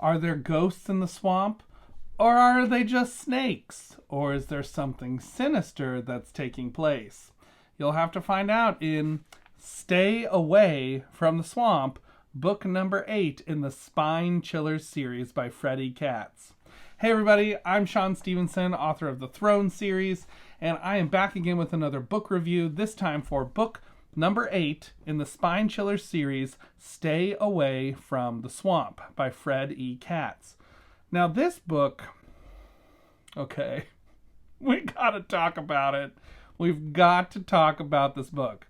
Are there ghosts in the swamp? Or are they just snakes? Or is there something sinister that's taking place? You'll have to find out in Stay Away from the Swamp, book number 8 in the Spine Chillers series by Katz. Hey everybody, I'm Shaun Stevenson, author of the Throne series, and I am back again with another book review, this time for book number 8 in the Spine Chillers series, Stay Away from the Swamp by Katz. Now this book, okay, we gotta talk about it. We've got to talk about this book.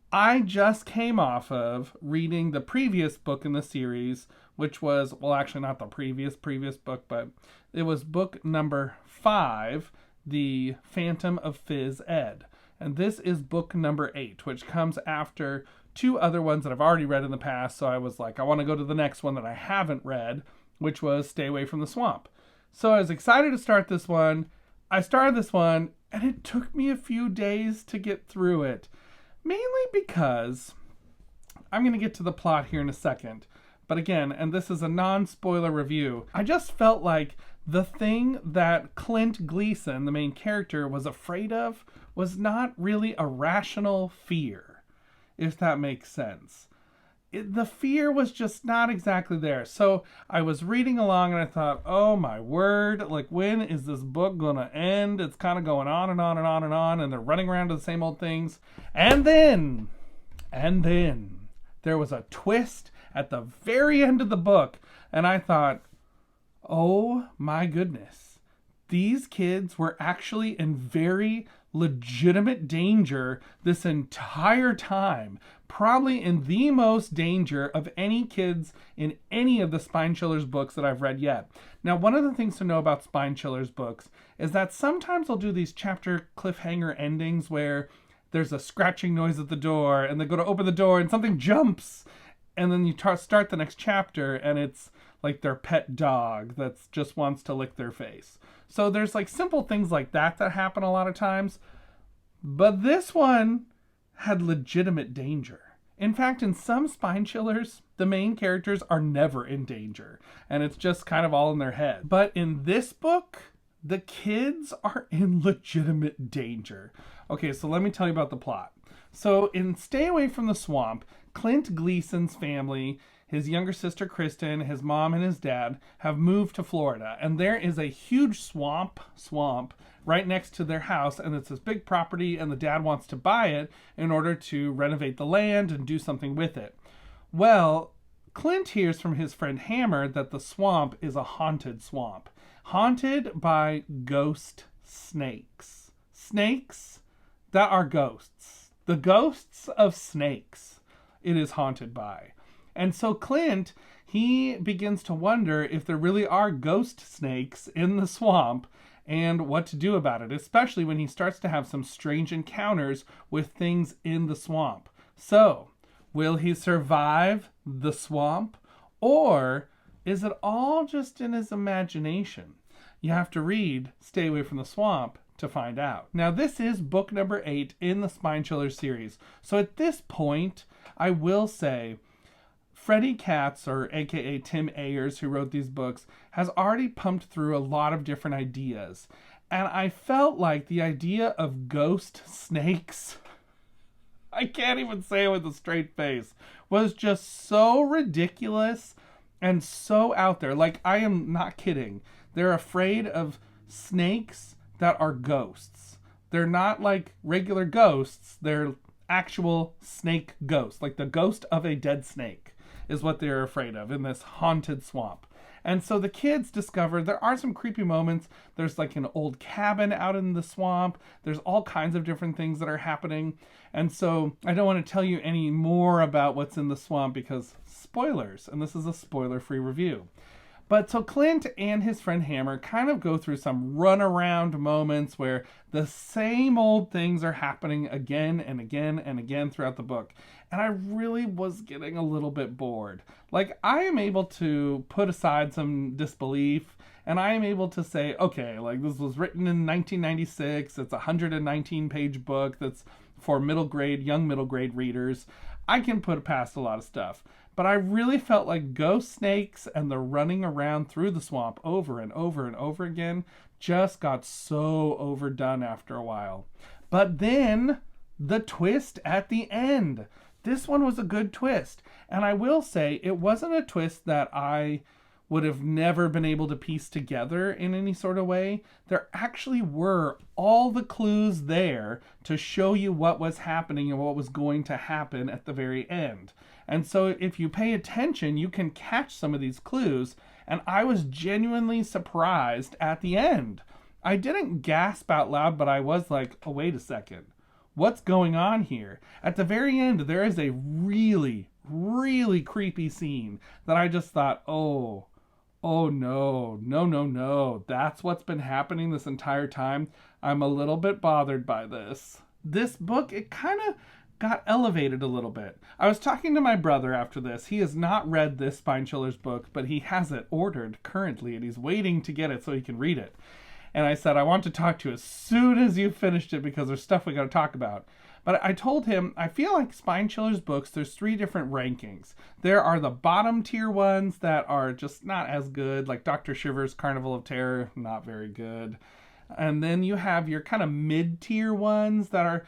I just came off of reading the previous book in the series, which was, well, actually not the previous book, but it was book number 5, The Phantom of Phys Ed. And this is book number 8, which comes after 2 other ones that I've already read in the past. So I was like, I want to go to the next one that I haven't read, which was Stay Away from the Swamp. So I was excited to start this one. I started this one, and it took me a few days to get through it. Mainly because, I'm going to get to the plot here in a second. But again, and this is a non-spoiler review, I just felt like the thing that Clint Gleason, the main character, was afraid of was not really a rational fear, if that makes sense. The fear was just not exactly there. So I was reading along and I thought, oh my word, like when is this book gonna end? It's kind of going on and on and on and on, and they're running around to the same old things. And then there was a twist at the very end of the book, and I thought, oh my goodness, these kids were actually in very legitimate danger this entire time. Probably in the most danger of any kids in any of the Spine Chillers books that I've read yet. Now, one of the things to know about Spine Chillers books is that sometimes they'll do these chapter cliffhanger endings where there's a scratching noise at the door and they go to open the door and something jumps. And then you start the next chapter and it's like their pet dog that just wants to lick their face. So there's like simple things like that happen a lot of times. But this one had legitimate danger. In fact, in some Spine Chillers, the main characters are never in danger, and it's just kind of all in their head. But in this book, the kids are in legitimate danger. Okay, so let me tell you about the plot. So in Stay Away from the Swamp, Clint Gleason's family, his younger sister Kristen, his mom, and his dad have moved to Florida, and there is a huge swamp right next to their house, and it's this big property, and the dad wants to buy it in order to renovate the land and do something with it. Well, Clint hears from his friend Hammer that the swamp is a haunted swamp. Haunted by ghost snakes. Snakes that are ghosts. The ghosts of snakes it is haunted by. And so Clint, he begins to wonder if there really are ghost snakes in the swamp and what to do about it, especially when he starts to have some strange encounters with things in the swamp. So, will he survive the swamp, or is it all just in his imagination? You have to read Stay Away from the Swamp to find out. Now, this is book number 8 in the Spine Chillers series. So at this point, I will say, Katz, or aka Tim Ayers, who wrote these books, has already pumped through a lot of different ideas. And I felt like the idea of ghost snakes, I can't even say it with a straight face, was just so ridiculous and so out there. Like, I am not kidding. They're afraid of snakes that are ghosts. They're not like regular ghosts. They're actual snake ghosts, like the ghost of a dead snake is what they're afraid of in this haunted swamp. And so the kids discover there are some creepy moments. There's like an old cabin out in the swamp. There's all kinds of different things that are happening. And so I don't want to tell you any more about what's in the swamp because spoilers, and this is a spoiler-free review. But so Clint and his friend Hammer kind of go through some runaround moments where the same old things are happening again and again and again throughout the book. And I really was getting a little bit bored. Like, I am able to put aside some disbelief, and I am able to say, okay, like, this was written in 1996. It's a 119-page book that's for young middle grade readers. I can put past a lot of stuff. but I really felt like ghost snakes and the running around through the swamp over and over and over again just got so overdone after a while. But then the twist at the end. This one was a good twist. And I will say, it wasn't a twist that I would have never been able to piece together in any sort of way. There actually were all the clues there to show you what was happening and what was going to happen at the very end. And so if you pay attention, you can catch some of these clues. And I was genuinely surprised at the end. I didn't gasp out loud, but I was like, oh, wait a second. What's going on here? At the very end, there is a really, really creepy scene that I just thought, oh no. That's what's been happening this entire time. I'm a little bit bothered by this. This book, it kind of got elevated a little bit. I was talking to my brother after this. He has not read this Spine Chillers book, but he has it ordered currently, and he's waiting to get it so he can read it. And I said, I want to talk to you as soon as you've finished it because there's stuff we got to talk about. But I told him, I feel like Spine Chillers books, there's 3 different rankings. There are the bottom tier ones that are just not as good, like Dr. Shiver's Carnival of Terror, not very good. And then you have your kind of mid-tier ones that are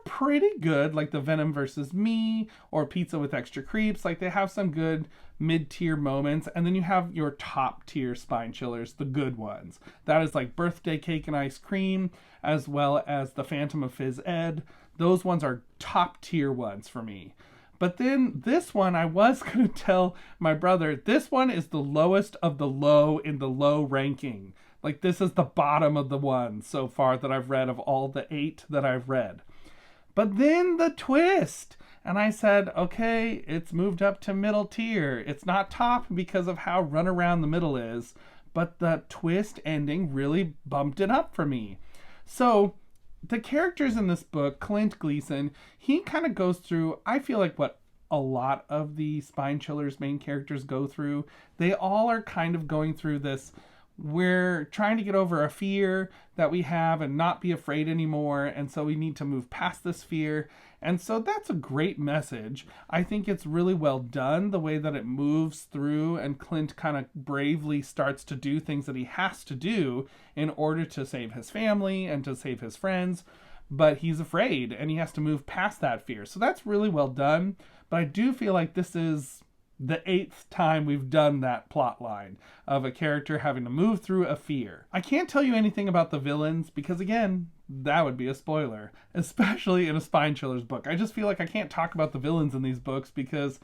pretty good, like the Venom vs. Me or Pizza with Extra Creeps. Like, they have some good mid-tier moments. And then you have your top-tier Spine Chillers, the good ones. That is like Birthday Cake and Ice Cream, as well as The Phantom of Phys Ed. Those ones are top-tier ones for me. But then this one, I was going to tell my brother, this one is the lowest of the low in the low ranking. Like, this is the bottom of the ones so far that I've read of all the 8 that I've read. But then the twist. And I said, okay, it's moved up to middle tier. It's not top because of how run around the middle is. But the twist ending really bumped it up for me. So the characters in this book, Clint Gleason, he kind of goes through, I feel like what a lot of the Spine Chillers main characters go through. They all are kind of going through this, we're trying to get over a fear that we have and not be afraid anymore, and so we need to move past this fear. And so that's a great message. I think it's really well done, the way that it moves through, and Clint kind of bravely starts to do things that he has to do in order to save his family and to save his friends, but he's afraid and he has to move past that fear. So that's really well done, but I do feel like this is the 8th time we've done that plot line of a character having to move through a fear. I can't tell you anything about the villains because, again, that would be a spoiler, especially in a Spine Chillers book. I just feel like I can't talk about the villains in these books because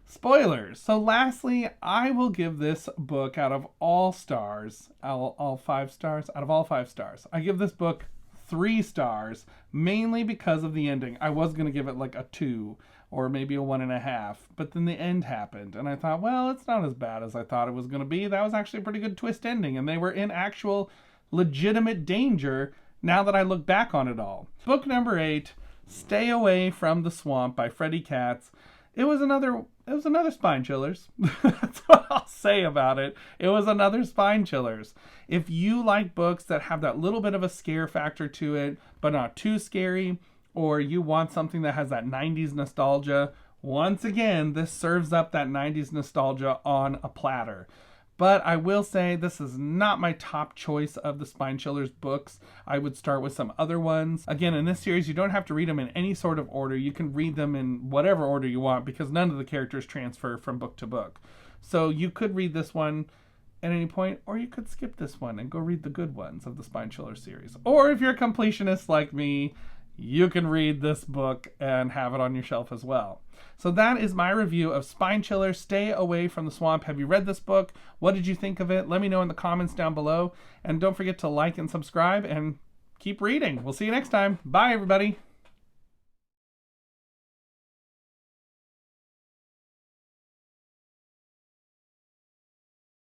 spoilers. So lastly, I will give this book out of all stars, all 5 stars, out of all 5 stars, I give this book 3 stars, mainly because of the ending. I was going to give it like a 2 or maybe a 1.5, but then the end happened, and I thought, well, it's not as bad as I thought it was going to be. That was actually a pretty good twist ending, and they were in actual legitimate danger now that I look back on it all. Book number 8, Stay Away from the Swamp by Freddie Katz. It was another Spine Chillers. That's what I'll say about it. It was another Spine Chillers. If you like books that have that little bit of a scare factor to it, but not too scary, or you want something that has that 90s nostalgia, once again, this serves up that 90s nostalgia on a platter. But I will say this is not my top choice of the Spine Chillers books. I would start with some other ones. Again, in this series, you don't have to read them in any sort of order. You can read them in whatever order you want because none of the characters transfer from book to book. So you could read this one at any point, or you could skip this one and go read the good ones of the Spine Chillers series. Or if you're a completionist like me, you can read this book and have it on your shelf as well. So that is my review of Spine Chillers, Stay Away from the Swamp. Have you read this book? What did you think of it? Let me know in the comments down below. And don't forget to like and subscribe and keep reading. We'll see you next time. Bye, everybody.